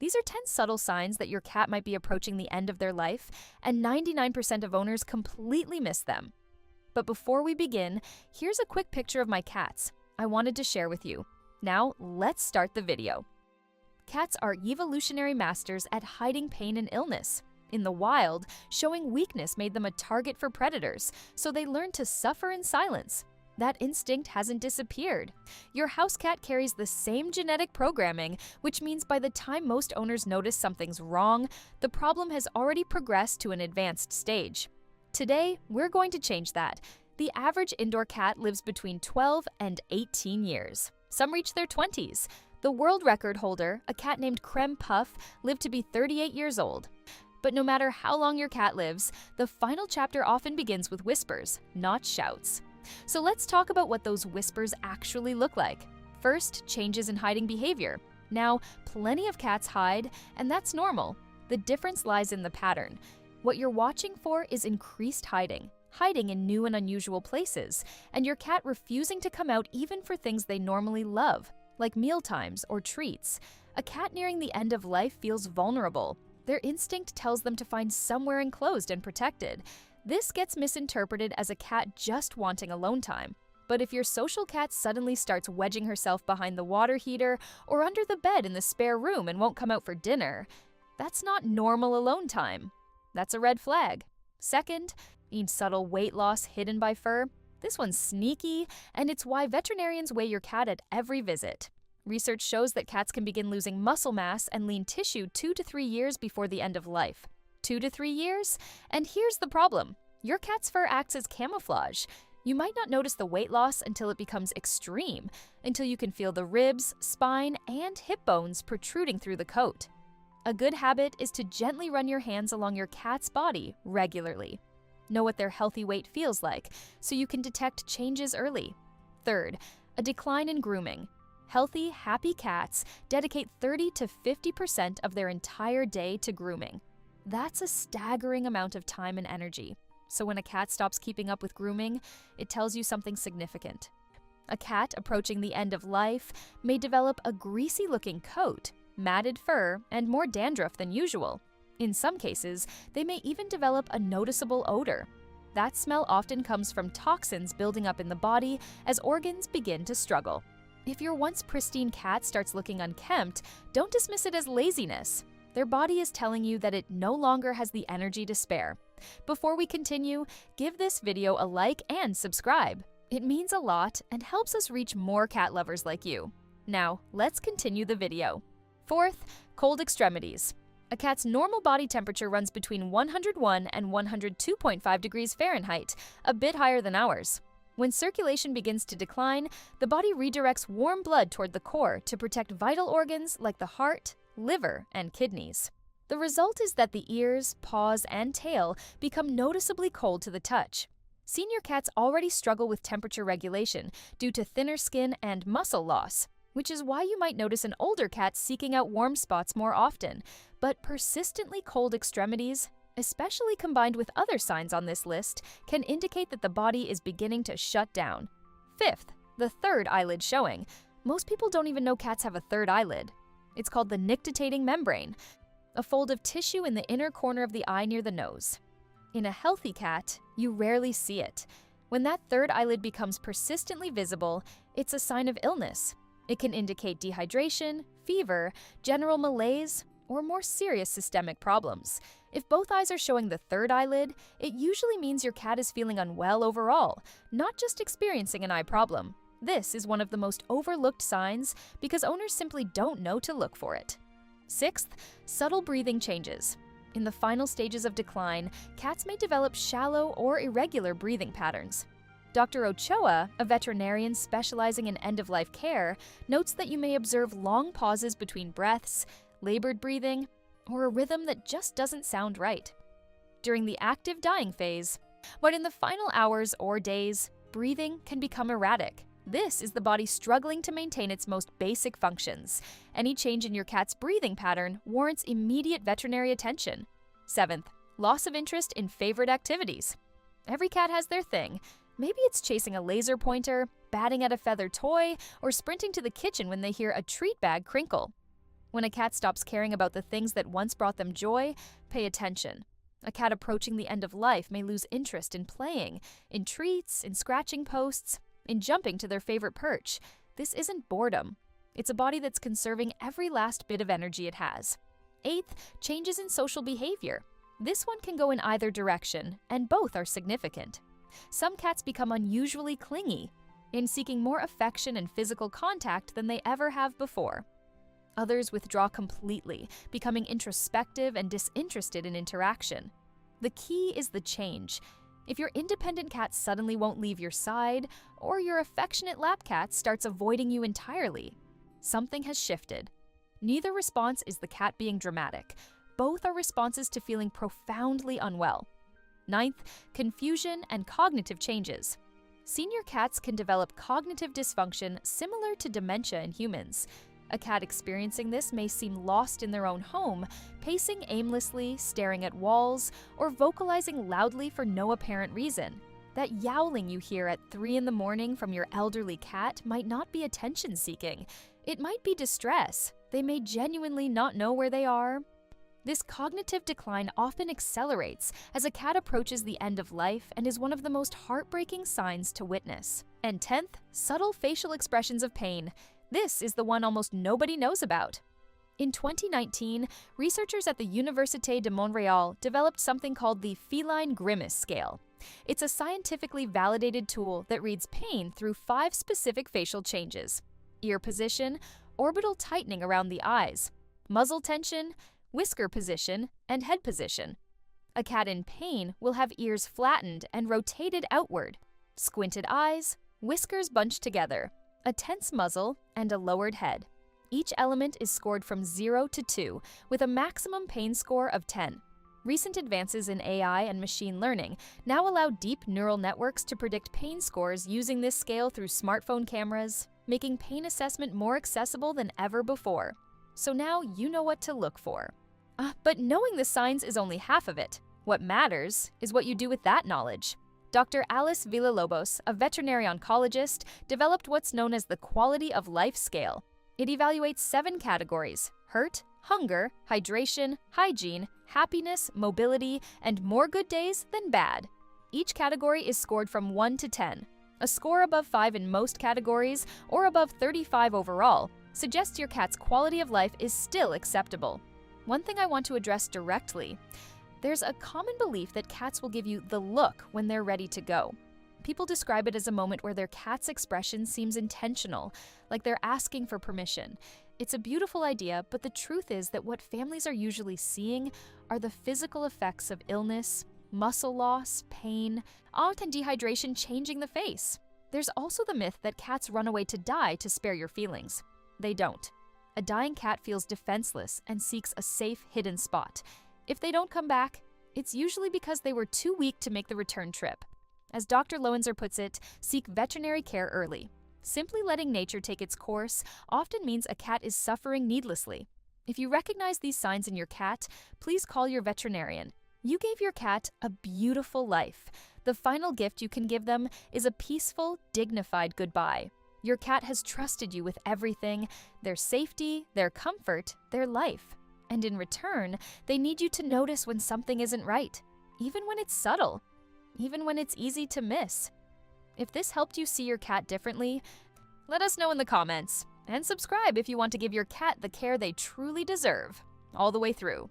These are 10 subtle signs that your cat might be approaching the end of their life, and 99% of owners completely miss them. But before we begin, here's a quick picture of my cats I wanted to share with you. Now, let's start the video. Cats are evolutionary masters at hiding pain and illness. In the wild, showing weakness made them a target for predators, so they learned to suffer in silence. That instinct hasn't disappeared. Your house cat carries the same genetic programming, which means by the time most owners notice something's wrong, the problem has already progressed to an advanced stage. Today, we're going to change that. The average indoor cat lives between 12 and 18 years. Some reach their 20s. The world record holder, a cat named Creme Puff, lived to be 38 years old. But no matter how long your cat lives, the final chapter often begins with whispers, not shouts. So let's talk about what those whispers actually look like. First, changes in hiding behavior. Now, plenty of cats hide, and that's normal. The difference lies in the pattern. What you're watching for is increased hiding in new and unusual places, and your cat refusing to come out even for things they normally love, like mealtimes or treats. A cat nearing the end of life feels vulnerable. Their instinct tells them to find somewhere enclosed and protected. This gets misinterpreted as a cat just wanting alone time. But if your social cat suddenly starts wedging herself behind the water heater or under the bed in the spare room and won't come out for dinner, that's not normal alone time. That's a red flag. Second, need subtle weight loss hidden by fur. This one's sneaky, and it's why veterinarians weigh your cat at every visit. Research shows that cats can begin losing muscle mass and lean tissue 2 to 3 years before the end of life. 2 to 3 years? And here's the problem. Your cat's fur acts as camouflage. You might not notice the weight loss until it becomes extreme, until you can feel the ribs, spine, and hip bones protruding through the coat. A good habit is to gently run your hands along your cat's body regularly. Know what their healthy weight feels like, so you can detect changes early. Third, a decline in grooming. Healthy, happy cats dedicate 30 to 50% of their entire day to grooming. That's a staggering amount of time and energy. So when a cat stops keeping up with grooming, it tells you something significant. A cat approaching the end of life may develop a greasy-looking coat, matted fur, and more dandruff than usual. In some cases, they may even develop a noticeable odor. That smell often comes from toxins building up in the body as organs begin to struggle. If your once pristine cat starts looking unkempt, don't dismiss it as laziness. Their body is telling you that it no longer has the energy to spare. Before we continue, give this video a like and subscribe. It means a lot and helps us reach more cat lovers like you. Now, let's continue the video. Fourth, cold extremities. A cat's normal body temperature runs between 101 and 102.5 degrees Fahrenheit, a bit higher than ours. When circulation begins to decline, the body redirects warm blood toward the core to protect vital organs like the heart, liver, and kidneys. The result is that the ears, paws, and tail become noticeably cold to the touch. Senior cats already struggle with temperature regulation due to thinner skin and muscle loss, which is why you might notice an older cat seeking out warm spots more often. But persistently cold extremities, especially combined with other signs on this list, can indicate that the body is beginning to shut down. Fifth, the third eyelid showing. Most people don't even know cats have a third eyelid. It's called the nictitating membrane, a fold of tissue in the inner corner of the eye near the nose. In a healthy cat, you rarely see it. When that third eyelid becomes persistently visible, it's a sign of illness. It can indicate dehydration, fever, general malaise, or more serious systemic problems. If both eyes are showing the third eyelid, it usually means your cat is feeling unwell overall, not just experiencing an eye problem. This is one of the most overlooked signs because owners simply don't know to look for it. Sixth, subtle breathing changes. In the final stages of decline, cats may develop shallow or irregular breathing patterns. Dr. Ochoa, a veterinarian specializing in end-of-life care, notes that you may observe long pauses between breaths, labored breathing, or a rhythm that just doesn't sound right during the active dying phase. But in the final hours or days, breathing can become erratic. This is the body struggling to maintain its most basic functions. Any change in your cat's breathing pattern warrants immediate veterinary attention. Seventh, loss of interest in favorite activities. Every cat has their thing. Maybe it's chasing a laser pointer, batting at a feather toy, or sprinting to the kitchen when they hear a treat bag crinkle. When a cat stops caring about the things that once brought them joy, pay attention. A cat approaching the end of life may lose interest in playing, in treats, in scratching posts, in jumping to their favorite perch. This isn't boredom. It's a body that's conserving every last bit of energy it has. 8th, changes in social behavior. This one can go in either direction, and both are significant. Some cats become unusually clingy, in seeking more affection and physical contact than they ever have before. Others withdraw completely, becoming introspective and disinterested in interaction. The key is the change. If your independent cat suddenly won't leave your side, or your affectionate lap cat starts avoiding you entirely, something has shifted. Neither response is the cat being dramatic. Both are responses to feeling profoundly unwell. 9th, confusion and cognitive changes. Senior cats can develop cognitive dysfunction similar to dementia in humans. A cat experiencing this may seem lost in their own home, pacing aimlessly, staring at walls, or vocalizing loudly for no apparent reason. That yowling you hear at 3 in the morning from your elderly cat might not be attention-seeking. It might be distress. They may genuinely not know where they are. This cognitive decline often accelerates as a cat approaches the end of life and is one of the most heartbreaking signs to witness. And 10th, subtle facial expressions of pain. This is the one almost nobody knows about. In 2019, researchers at the Université de Montréal developed something called the feline grimace scale. It's a scientifically validated tool that reads pain through 5 specific facial changes: ear position, orbital tightening around the eyes, muzzle tension, whisker position, and head position. A cat in pain will have ears flattened and rotated outward, squinted eyes, whiskers bunched together, a tense muzzle, and a lowered head. Each element is scored from 0 to 2, with a maximum pain score of 10. Recent advances in AI and machine learning now allow deep neural networks to predict pain scores using this scale through smartphone cameras, making pain assessment more accessible than ever before. So now you know what to look for. But knowing the signs is only half of it. What matters is what you do with that knowledge. Dr. Alice Villalobos, a veterinary oncologist, developed what's known as the Quality of Life Scale. It evaluates 7 categories: hurt, hunger, hydration, hygiene, happiness, mobility, and more good days than bad. Each category is scored from 1 to 10. A score above 5 in most categories, or above 35 overall, suggests your cat's quality of life is still acceptable. One thing I want to address directly: there's a common belief that cats will give you the look when they're ready to go. People describe it as a moment where their cat's expression seems intentional, like they're asking for permission. It's a beautiful idea, but the truth is that what families are usually seeing are the physical effects of illness, muscle loss, pain, often dehydration changing the face. There's also the myth that cats run away to die to spare your feelings. They don't. A dying cat feels defenseless and seeks a safe, hidden spot. If they don't come back, it's usually because they were too weak to make the return trip. As Dr. Lowenzer puts it, seek veterinary care early. Simply letting nature take its course often means a cat is suffering needlessly. If you recognize these signs in your cat, please call your veterinarian. You gave your cat a beautiful life. The final gift you can give them is a peaceful, dignified goodbye. Your cat has trusted you with everything: their safety, their comfort, their life. And in return, they need you to notice when something isn't right, even when it's subtle, even when it's easy to miss. If this helped you see your cat differently, let us know in the comments. And subscribe if you want to give your cat the care they truly deserve, all the way through.